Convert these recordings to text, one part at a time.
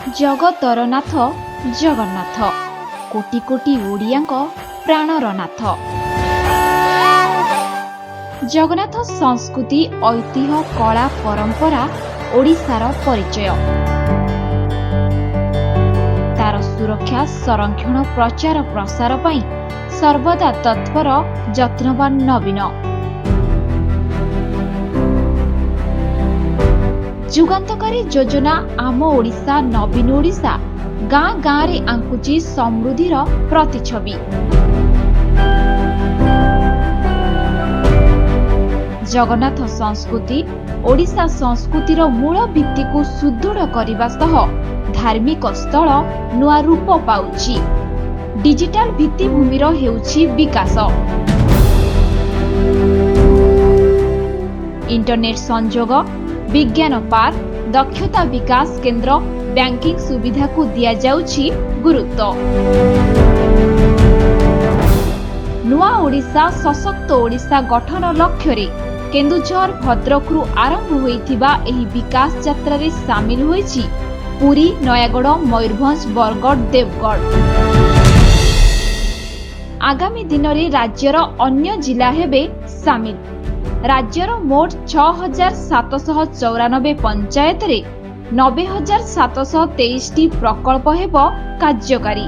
जगतर नाथ जगन्नाथ कोटि कोटि ओडियाक प्राणर नाथ। जगन्नाथ संस्कृति ऐतिह्य कला परंपरा ओडिशार परिचय। तार सुरक्षा संरक्षण प्रचार प्रसार पई सर्वदा तत्पर यत्नवान नवीन। जुगान्तकारी योजना आम ओडिशा नवीन ओडिशा गाँ गाँ रे आंकुची समृद्धिर प्रतिछवि। जगन्नाथ संस्कृति ओडिशा संस्कृतिर मूल भित्ति को सुदृढ़ करने सह धार्मिक स्थल नुआ रूप पाउछि। डिजिटल भित्तिभूमिर हेउछि विकास। इंटरनेट संजोग, विज्ञान पार्क, दक्षता विकास केन्द्र, बैंकिंग सुविधा को दिया जाउछि गुरुत्व। नुआ ओडिशा सशक्त ओडिशा गठन लक्ष्य रे केन्दुझर भद्रकरू आरंभ होइथिबा एही विकास यात्रा रे सामिल होइछि पुरी, नयागढ़, मयूरभंज, बरगढ़, देवगढ़। आगामी दिन रे राज्यर अन्य जिला हेबे सामिल। राज्यर मोट 6794 पंचायत रे 90,723 प्रकल्प हेब कार्यकारी।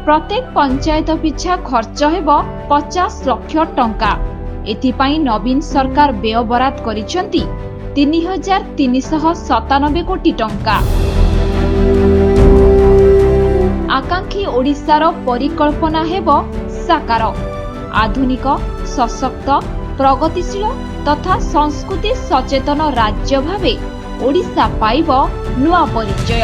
प्रत्येक पंचायत पिछा खर्च हेब 50 लाख टंका। एथिपाई नवीन सरकार व्यय बराद करिसेंती 3,397 कोटी टंका। आकांक्षी ओडिशार परिकल्पना हेब साकार। आधुनिक, सशक्त, प्रगतिशील तथा संस्कृति सचेतन राज्य भावे ओडिशा पाइब नुआ परिचय।